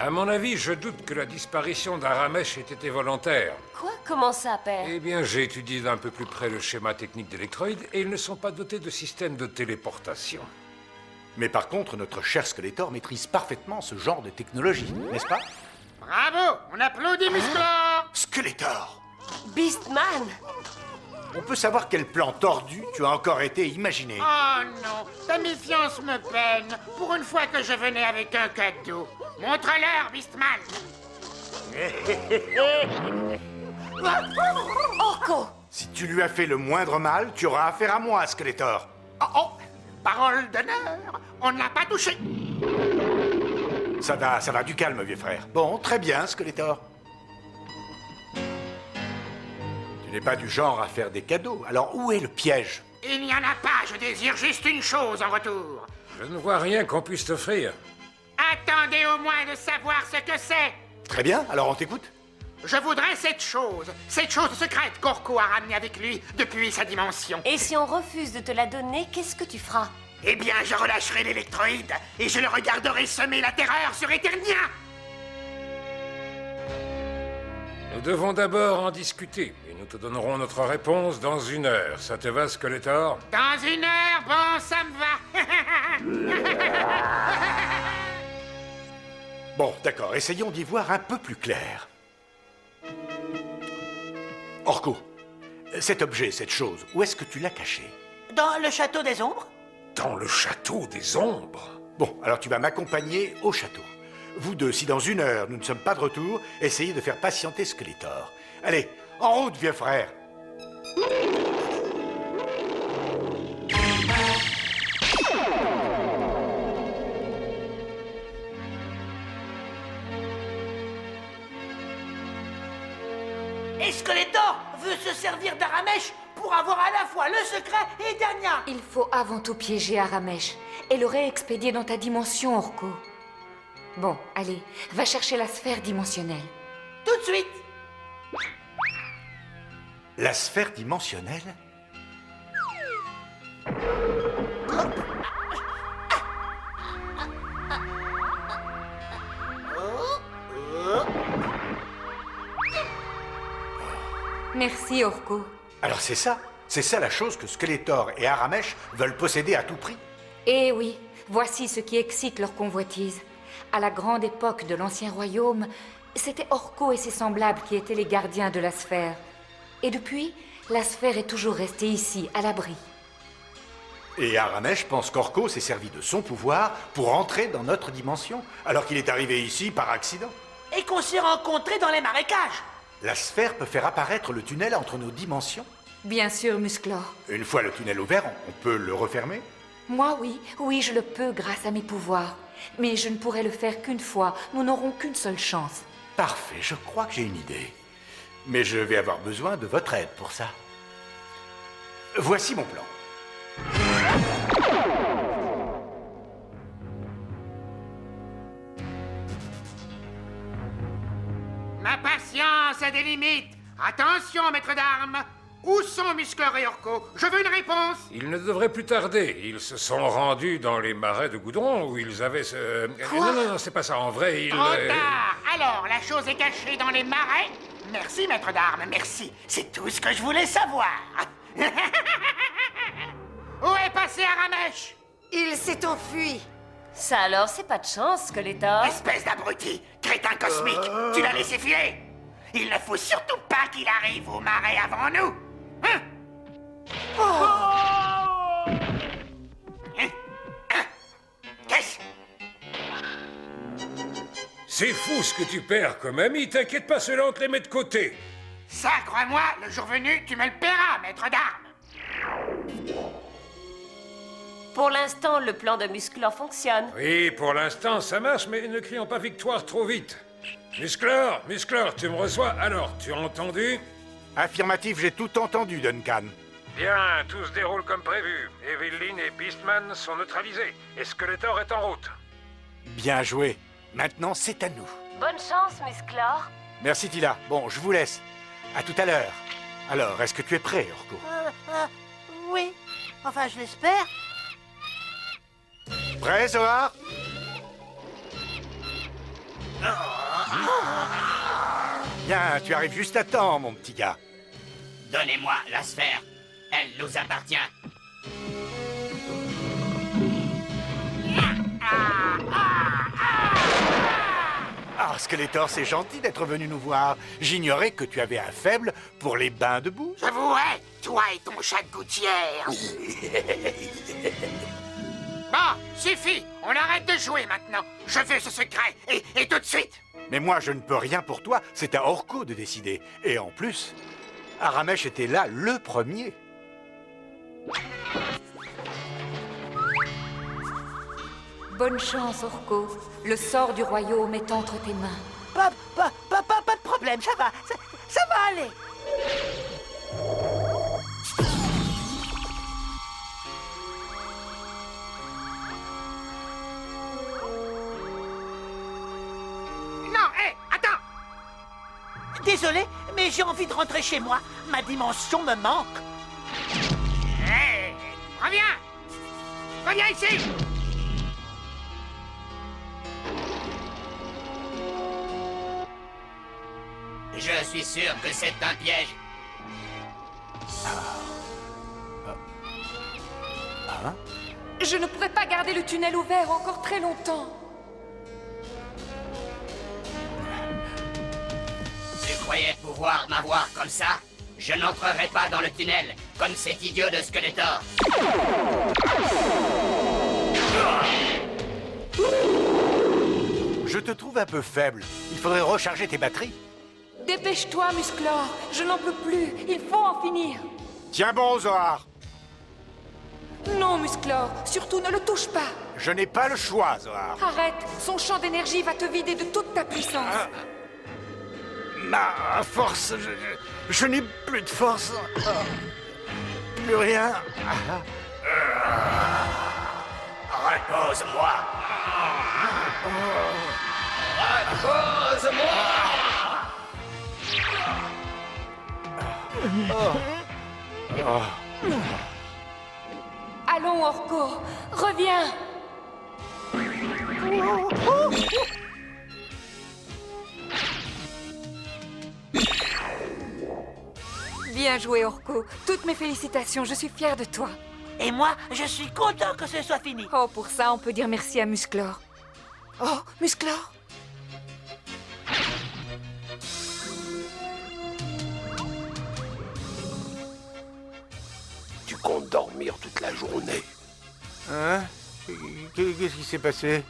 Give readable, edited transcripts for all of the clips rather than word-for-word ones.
À mon avis, je doute que la disparition d'Aramesh ait été volontaire. Quoi? Comment ça, père? Eh bien, j'ai étudié d'un peu plus près le schéma technique d'Electroid et ils ne sont pas dotés de système de téléportation. Mais par contre, notre cher Skeletor maîtrise parfaitement ce genre de technologie, n'est-ce pas? Bravo! On applaudit Musclor! Skeletor! Beastman! On peut savoir quel plan tordu tu as encore été imaginé. Oh non, ta méfiance me peine. Pour une fois que je venais avec un cadeau. Montre-leur, Beastman! Orko! Si tu lui as fait le moindre mal, tu auras affaire à moi, Skeletor. Oh oh! Parole d'honneur! On ne l'a pas touché! Ça va, du calme, vieux frère. Bon, très bien, Skeletor. Tu n'es pas du genre à faire des cadeaux, alors où est le piège? Il n'y en a pas, je désire juste une chose en retour. Je ne vois rien qu'on puisse t'offrir. Attendez au moins de savoir ce que c'est. Très bien, alors on t'écoute. Je voudrais cette chose secrète qu'Orko a ramenée avec lui depuis sa dimension. Et si on refuse de te la donner, qu'est-ce que tu feras? Eh bien, je relâcherai l'électroïde et je le regarderai semer la terreur sur Eternia. Nous devons d'abord en discuter et nous te donnerons notre réponse dans 1 heure. Ça te va, Skeletor? Dans 1 heure, bon, ça me va. Bon, d'accord, essayons d'y voir un peu plus clair. Orko, cet objet, cette chose, où est-ce que tu l'as caché? Dans le château des ombres? Dans le château des ombres? Bon, alors tu vas m'accompagner au château. Vous deux, si dans 1 heure nous ne sommes pas de retour, essayez de faire patienter Skeletor. Allez, en route, vieux frère. Et Skeletor veut se servir d'Aramesh pour avoir à la fois le secret et Eternia. Il faut avant tout piéger Aramesh et le réexpédier dans ta dimension, Orko. Bon, allez, va chercher la sphère dimensionnelle. Tout de suite. La sphère dimensionnelle? Merci, Orko. Alors c'est ça la chose que Skeletor et Aramesh veulent posséder à tout prix. Eh oui, voici ce qui excite leur convoitise. À la grande époque de l'Ancien Royaume, c'était Orko et ses semblables qui étaient les gardiens de la sphère. Et depuis, la sphère est toujours restée ici, à l'abri. Et Aramesh pense qu'Orko s'est servi de son pouvoir pour entrer dans notre dimension, alors qu'il est arrivé ici par accident. Et qu'on s'est rencontrés dans les marécages. La sphère peut faire apparaître le tunnel entre nos dimensions. Bien sûr, Musclor. Une fois le tunnel ouvert, on peut le refermer? Moi, oui, je le peux grâce à mes pouvoirs. Mais je ne pourrai le faire qu'une fois. Nous n'aurons qu'une seule chance. Parfait, je crois que j'ai une idée. Mais je vais avoir besoin de votre aide pour ça. Voici mon plan. Ma patience a des limites. Attention, maître d'armes. Où sont Musclor et Orko? Je veux une réponse. Ils ne devraient plus tarder. Ils se sont rendus dans les marais de goudron où ils avaient ce... Non, c'est pas ça. En vrai, ils... Trop tard. Alors, la chose est cachée dans les marais? Merci, maître d'armes, merci. C'est tout ce que je voulais savoir. Où est passé Aramesh? Il s'est enfui. Ça alors, c'est pas de chance, Skeletor. Espèce d'abruti, crétin cosmique, tu l'as laissé filer. Il ne faut surtout pas qu'il arrive au marais avant nous. Hein? Qu'est-ce? C'est fou ce que tu perds comme ami. T'inquiète pas, cela on te les met de côté. Ça, crois-moi, le jour venu, tu me le paieras, maître d'armes. Pour l'instant, le plan de Musclor fonctionne. Oui, pour l'instant, ça marche, mais ne crions pas victoire trop vite. Musclor, tu me reçois? Alors, tu as entendu? Affirmatif, j'ai tout entendu, Duncan. Bien, tout se déroule comme prévu. Evelyn et Beastman sont neutralisés. Et Skeletor est en route. Bien joué. Maintenant, c'est à nous. Bonne chance, Musclor. Merci, Tila. Bon, je vous laisse. À tout à l'heure. Alors, est-ce que tu es prêt, Orko? Oui. Enfin, je l'espère. Prêt, Zohar? Bien, tu arrives juste à temps, mon petit gars. Donnez-moi la sphère. Elle nous appartient. Ah, Skeletor, c'est gentil d'être venu nous voir. J'ignorais que tu avais un faible pour les bains de boue. Je vous hais, toi et ton chat de gouttière. Bon, suffit. On arrête de jouer maintenant. Je veux ce secret, et tout de suite. Mais moi, je ne peux rien pour toi. C'est à Orko de décider. Et en plus, Aramesh était là le premier. Bonne chance, Orko. Le sort du royaume est entre tes mains. Pas de problème, ça va aller. Non, hé, attends. Désolé, mais j'ai envie de rentrer chez moi. Ma dimension me manque. Hé, reviens. Reviens ici. Je suis sûr que c'est un piège. Je ne pourrais pas garder le tunnel ouvert encore très longtemps. Tu croyais pouvoir m'avoir comme ça? Je n'entrerai pas dans le tunnel, comme cet idiot de Skeletor. Je te trouve un peu faible. Il faudrait recharger tes batteries. Dépêche-toi, Musclor. Je n'en peux plus. Il faut en finir. Tiens bon, Zohar. Non, Musclor. Surtout, ne le touche pas. Je n'ai pas le choix, Zohar. Arrête. Son champ d'énergie va te vider de toute ta puissance. Ma force, je n'ai plus de force. Plus rien. Repose-moi. Repose-moi. Allons, Orko. Reviens. Bien joué, Orko. Toutes mes félicitations. Je suis fière de toi. Et moi, je suis content que ce soit fini. Oh, pour ça, on peut dire merci à Musclor. Oh, Musclor. Tu comptes dormir toute la journée. Hein? Qu'est-ce qui s'est passé?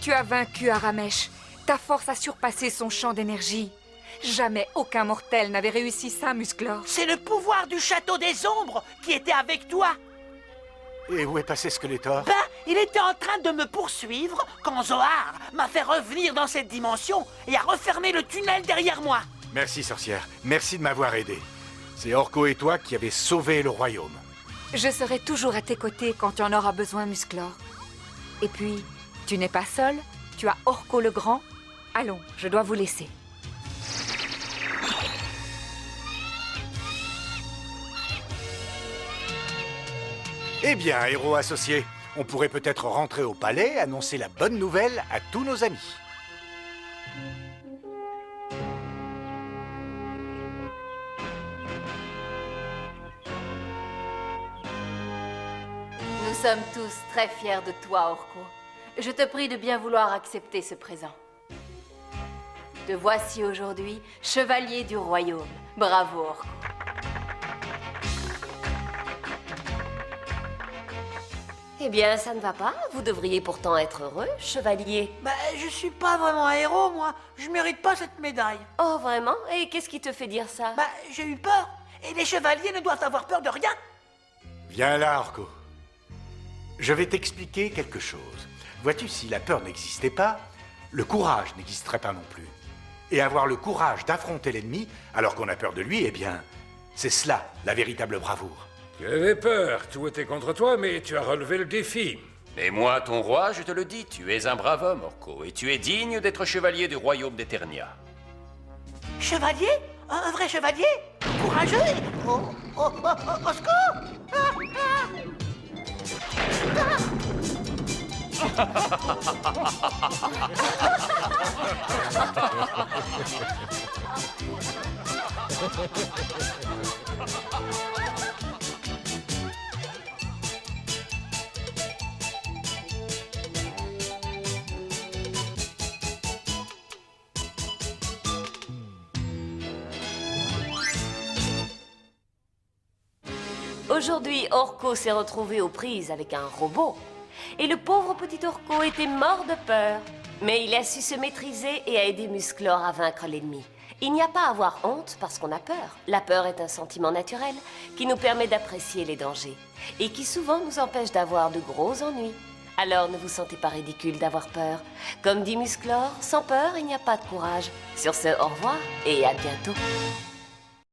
Tu as vaincu Aramesh. Ta force a surpassé son champ d'énergie. Jamais aucun mortel n'avait réussi ça, Musclor. C'est le pouvoir du château des ombres qui était avec toi. Et où est passé Skeletor? Ben, il était en train de me poursuivre quand Zohar m'a fait revenir dans cette dimension et a refermé le tunnel derrière moi. Merci, sorcière. Merci de m'avoir aidé. C'est Orko et toi qui avez sauvé le royaume. Je serai toujours à tes côtés quand tu en auras besoin, Musclor. Et puis, tu n'es pas seul. Tu as Orko le Grand. Allons, je dois vous laisser. Eh bien, héros associés, on pourrait peut-être rentrer au palais, annoncer la bonne nouvelle à tous nos amis. Nous sommes tous très fiers de toi, Orko. Je te prie de bien vouloir accepter ce présent. Te voici aujourd'hui, chevalier du royaume. Bravo, Orko. Eh bien, ça ne va pas. Vous devriez pourtant être heureux, chevalier. Ben, je suis pas vraiment un héros, moi. Je mérite pas cette médaille. Oh, vraiment? Et qu'est-ce qui te fait dire ça? Ben, j'ai eu peur. Et les chevaliers ne doivent avoir peur de rien. Viens là, Orko. Je vais t'expliquer quelque chose. Vois-tu, si la peur n'existait pas, le courage n'existerait pas non plus. Et avoir le courage d'affronter l'ennemi, alors qu'on a peur de lui, eh bien, c'est cela, la véritable bravoure. Tu avais peur, tout était contre toi, mais tu as relevé le défi. Et moi, ton roi, je te le dis, tu es un brave homme, Orko, et tu es digne d'être chevalier du royaume d'Eternia. Chevalier? Un vrai chevalier? Courageux? Au secours! Aujourd'hui, Orko s'est retrouvé aux prises avec un robot. Et le pauvre petit Orko était mort de peur. Mais il a su se maîtriser et a aidé Musclor à vaincre l'ennemi. Il n'y a pas à avoir honte parce qu'on a peur. La peur est un sentiment naturel qui nous permet d'apprécier les dangers et qui souvent nous empêche d'avoir de gros ennuis. Alors ne vous sentez pas ridicule d'avoir peur. Comme dit Musclor, sans peur, il n'y a pas de courage. Sur ce, au revoir et à bientôt.